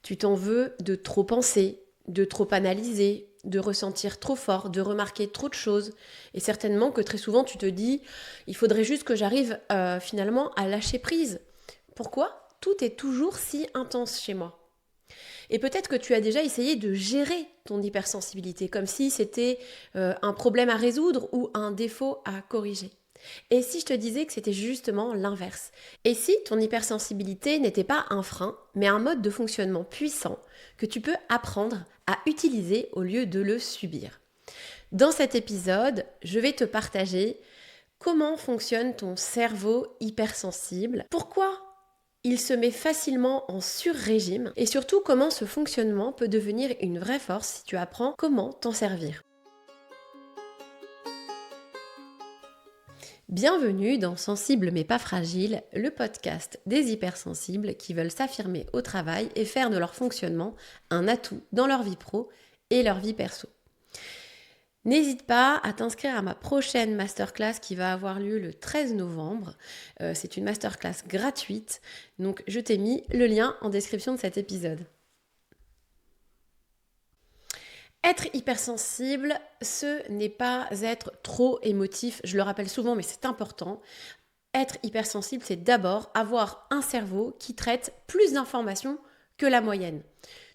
Tu t'en veux de trop penser, de trop analyser, de ressentir trop fort, de remarquer trop de choses. Et certainement que très souvent tu te dis, il faudrait juste que j'arrive finalement à lâcher prise. Pourquoi ? Tout est toujours si intense chez moi. Et peut-être que tu as déjà essayé de gérer ton hypersensibilité, comme si c'était un problème à résoudre ou un défaut à corriger. Et si je te disais que c'était justement l'inverse? Et si ton hypersensibilité n'était pas un frein, mais un mode de fonctionnement puissant que tu peux apprendre à utiliser au lieu de le subir? Dans cet épisode, je vais te partager comment fonctionne ton cerveau hypersensible, pourquoi il se met facilement en sur-régime et surtout comment ce fonctionnement peut devenir une vraie force si tu apprends comment t'en servir. Bienvenue dans Sensible mais pas fragile, le podcast des hypersensibles qui veulent s'affirmer au travail et faire de leur fonctionnement un atout dans leur vie pro et leur vie perso. N'hésite pas à t'inscrire à ma prochaine masterclass qui va avoir lieu le 13 novembre. C'est une masterclass gratuite, donc je t'ai mis le lien en description de cet épisode. Être hypersensible, ce n'est pas être trop émotif, je le rappelle souvent mais c'est important. Être hypersensible, c'est d'abord avoir un cerveau qui traite plus d'informations que la moyenne.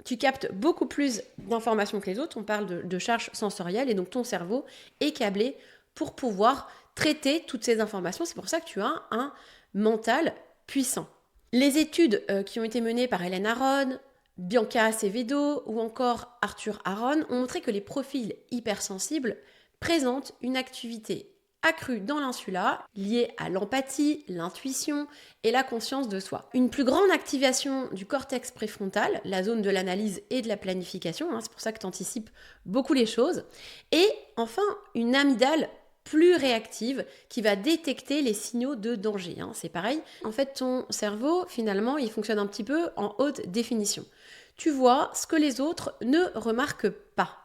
Tu captes beaucoup plus d'informations que les autres, on parle de charge sensorielle et donc ton cerveau est câblé pour pouvoir traiter toutes ces informations. C'est pour ça que tu as un mental puissant. Les études qui ont été menées par Hélène Aron, Bianca Acevedo ou encore Arthur Aron ont montré que les profils hypersensibles présentent une activité accrue dans l'insula, liée à l'empathie, l'intuition et la conscience de soi. Une plus grande activation du cortex préfrontal, la zone de l'analyse et de la planification, c'est pour ça que tu anticipes beaucoup les choses. Et enfin, une amygdale plus réactive qui va détecter les signaux de danger. C'est pareil. En fait, ton cerveau, finalement, il fonctionne un petit peu en haute définition. Tu vois ce que les autres ne remarquent pas.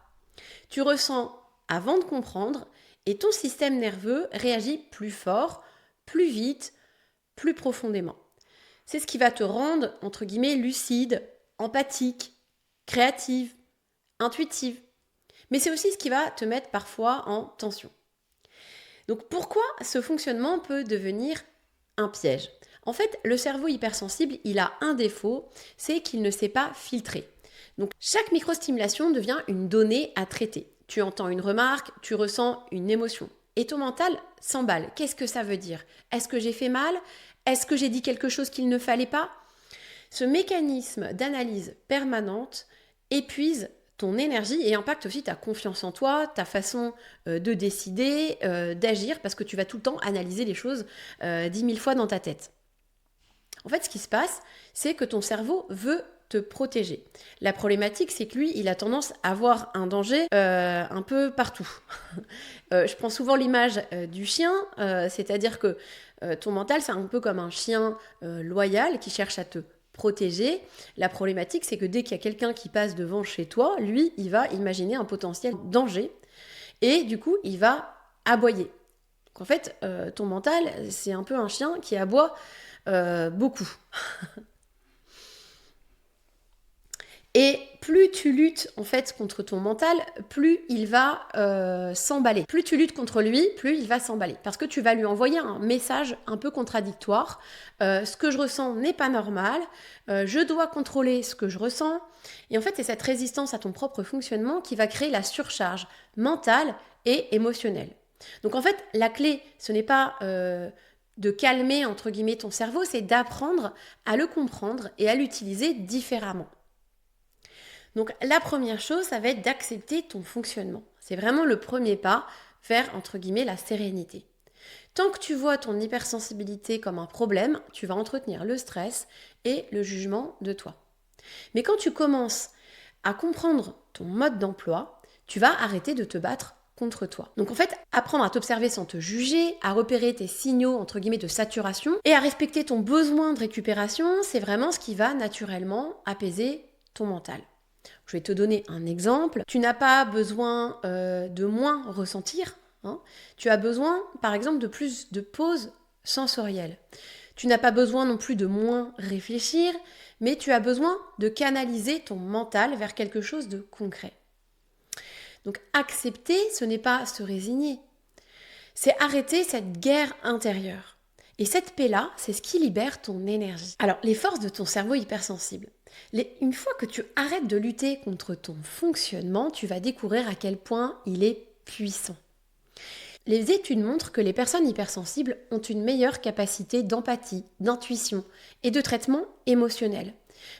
Tu ressens avant de comprendre et ton système nerveux réagit plus fort, plus vite, plus profondément. C'est ce qui va te rendre, entre guillemets, lucide, empathique, créative, intuitive. Mais c'est aussi ce qui va te mettre parfois en tension. Donc pourquoi ce fonctionnement peut devenir un piège ? En fait, le cerveau hypersensible, il a un défaut, c'est qu'il ne sait pas filtrer. Donc chaque microstimulation devient une donnée à traiter. Tu entends une remarque, tu ressens une émotion. Et ton mental s'emballe. Qu'est-ce que ça veut dire ? Est-ce que j'ai fait mal ? Est-ce que j'ai dit quelque chose qu'il ne fallait pas ? Ce mécanisme d'analyse permanente épuise ton énergie et impacte aussi ta confiance en toi, ta façon de décider, d'agir, parce que tu vas tout le temps analyser les choses 10 000 fois dans ta tête. En fait, ce qui se passe, c'est que ton cerveau veut te protéger. La problématique, c'est que lui, il a tendance à voir un danger un peu partout. Je prends souvent l'image du chien, c'est-à-dire que ton mental, c'est un peu comme un chien loyal qui cherche à te protéger. La problématique, c'est que dès qu'il y a quelqu'un qui passe devant chez toi, lui, il va imaginer un potentiel danger et du coup, il va aboyer. Donc en fait, ton mental, c'est un peu un chien qui aboie beaucoup. Et plus tu luttes en fait contre ton mental, plus il va s'emballer. Plus tu luttes contre lui, plus il va s'emballer. Parce que tu vas lui envoyer un message un peu contradictoire. Ce que je ressens n'est pas normal. Je dois contrôler ce que je ressens. Et en fait, c'est cette résistance à ton propre fonctionnement qui va créer la surcharge mentale et émotionnelle. Donc en fait, la clé, ce n'est pas de calmer entre guillemets ton cerveau, c'est d'apprendre à le comprendre et à l'utiliser différemment. Donc la première chose, ça va être d'accepter ton fonctionnement. C'est vraiment le premier pas vers, entre guillemets, la sérénité. Tant que tu vois ton hypersensibilité comme un problème, tu vas entretenir le stress et le jugement de toi. Mais quand tu commences à comprendre ton mode d'emploi, tu vas arrêter de te battre contre toi. Donc en fait, apprendre à t'observer sans te juger, à repérer tes signaux, entre guillemets, de saturation et à respecter ton besoin de récupération, c'est vraiment ce qui va naturellement apaiser ton mental. Je vais te donner un exemple. Tu n'as pas besoin de moins ressentir. Tu as besoin, par exemple, de plus de pauses sensorielles. Tu n'as pas besoin non plus de moins réfléchir, mais tu as besoin de canaliser ton mental vers quelque chose de concret. Donc accepter, ce n'est pas se résigner, c'est arrêter cette guerre intérieure. Et cette paix-là, c'est ce qui libère ton énergie. Alors, les forces de ton cerveau hypersensible. Une fois que tu arrêtes de lutter contre ton fonctionnement, tu vas découvrir à quel point il est puissant. Les études montrent que les personnes hypersensibles ont une meilleure capacité d'empathie, d'intuition et de traitement émotionnel.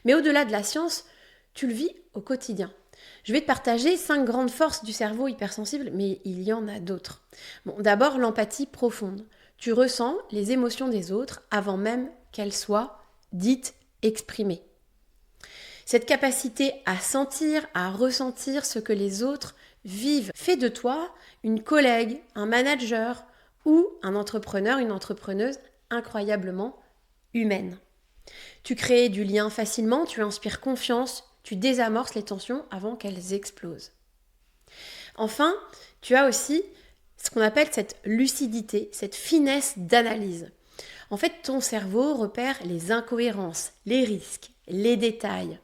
Mais au-delà de la science, tu le vis au quotidien. Je vais te partager 5 grandes forces du cerveau hypersensible, mais il y en a d'autres. Bon, d'abord, l'empathie profonde. Tu ressens les émotions des autres avant même qu'elles soient dites, exprimées. Cette capacité à sentir, à ressentir ce que les autres vivent fait de toi une collègue, un manager ou un entrepreneur, une entrepreneuse incroyablement humaine. Tu crées du lien facilement, tu inspires confiance, tu désamorces les tensions avant qu'elles explosent. Enfin, tu as aussi ce qu'on appelle cette lucidité, cette finesse d'analyse. En fait, ton cerveau repère les incohérences, les risques, les détails.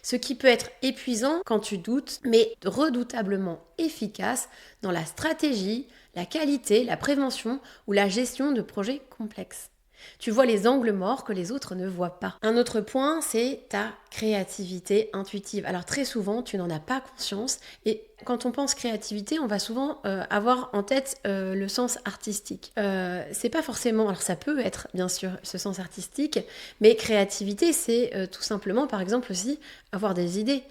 Ce qui peut être épuisant quand tu doutes, mais redoutablement efficace dans la stratégie, la qualité, la prévention ou la gestion de projets complexes. Tu vois les angles morts que les autres ne voient pas. Un autre point, c'est ta créativité intuitive. Alors très souvent, tu n'en as pas conscience et quand on pense créativité, on va souvent avoir en tête le sens artistique. C'est pas forcément, alors ça peut être bien sûr ce sens artistique, mais créativité, c'est tout simplement, par exemple aussi, avoir des idées.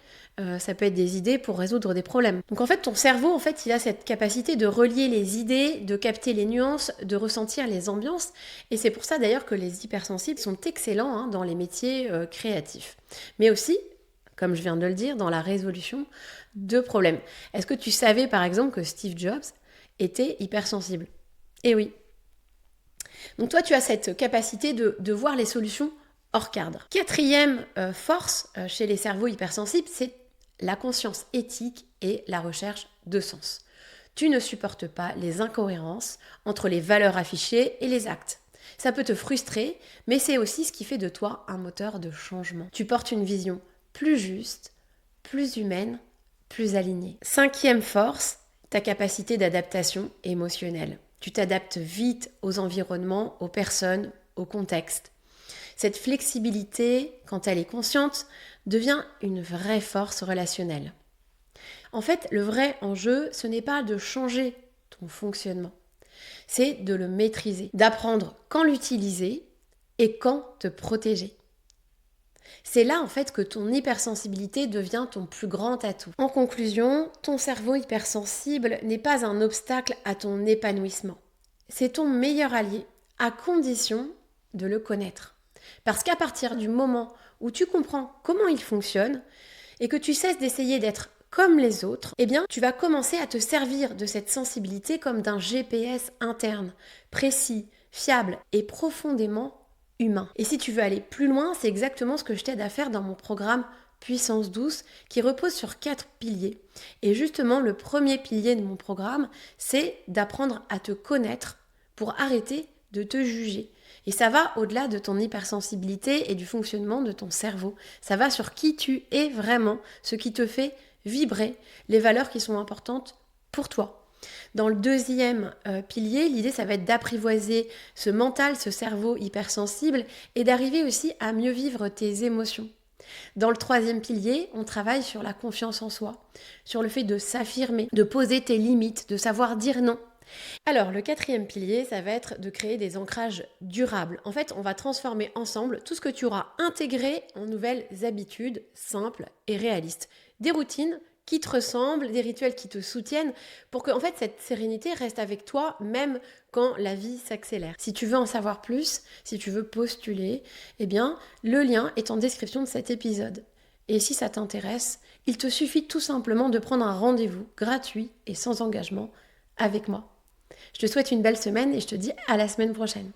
Ça peut être des idées pour résoudre des problèmes. Donc en fait, ton cerveau, il a cette capacité de relier les idées, de capter les nuances, de ressentir les ambiances. Et c'est pour ça d'ailleurs que les hypersensibles sont excellents dans les métiers créatifs. Mais aussi, comme je viens de le dire, dans la résolution de problèmes. Est-ce que tu savais par exemple que Steve Jobs était hypersensible ? Eh oui. Donc toi, tu as cette capacité de voir les solutions hors cadre. Quatrième force chez les cerveaux hypersensibles, c'est la conscience éthique et la recherche de sens. Tu ne supportes pas les incohérences entre les valeurs affichées et les actes. Ça peut te frustrer, mais c'est aussi ce qui fait de toi un moteur de changement. Tu portes une vision plus juste, plus humaine, plus alignée. Cinquième force, ta capacité d'adaptation émotionnelle. Tu t'adaptes vite aux environnements, aux personnes, au contexte. Cette flexibilité, quand elle est consciente, devient une vraie force relationnelle. En fait, le vrai enjeu, ce n'est pas de changer ton fonctionnement, c'est de le maîtriser, d'apprendre quand l'utiliser et quand te protéger. C'est là en fait que ton hypersensibilité devient ton plus grand atout. En conclusion, ton cerveau hypersensible n'est pas un obstacle à ton épanouissement. C'est ton meilleur allié, à condition de le connaître. Parce qu'à partir du moment où tu comprends comment il fonctionne et que tu cesses d'essayer d'être comme les autres, eh bien, tu vas commencer à te servir de cette sensibilité comme d'un GPS interne, précis, fiable et profondément humain. Et si tu veux aller plus loin, c'est exactement ce que je t'aide à faire dans mon programme Puissance douce qui repose sur 4 piliers. Et justement, le premier pilier de mon programme, c'est d'apprendre à te connaître pour arrêter de te juger. Et ça va au-delà de ton hypersensibilité et du fonctionnement de ton cerveau. Ça va sur qui tu es vraiment, ce qui te fait vibrer, les valeurs qui sont importantes pour toi. Dans le deuxième pilier, l'idée, ça va être d'apprivoiser ce mental, ce cerveau hypersensible et d'arriver aussi à mieux vivre tes émotions. Dans le troisième pilier, on travaille sur la confiance en soi, sur le fait de s'affirmer, de poser tes limites, de savoir dire non. Alors, le quatrième pilier, ça va être de créer des ancrages durables. En fait, on va transformer ensemble tout ce que tu auras intégré en nouvelles habitudes simples et réalistes. Des routines qui te ressemblent, des rituels qui te soutiennent, pour que en fait, cette sérénité reste avec toi, même quand la vie s'accélère. Si tu veux en savoir plus, si tu veux postuler, eh bien, le lien est en description de cet épisode. Et si ça t'intéresse, il te suffit tout simplement de prendre un rendez-vous gratuit et sans engagement avec moi. Je te souhaite une belle semaine et je te dis à la semaine prochaine.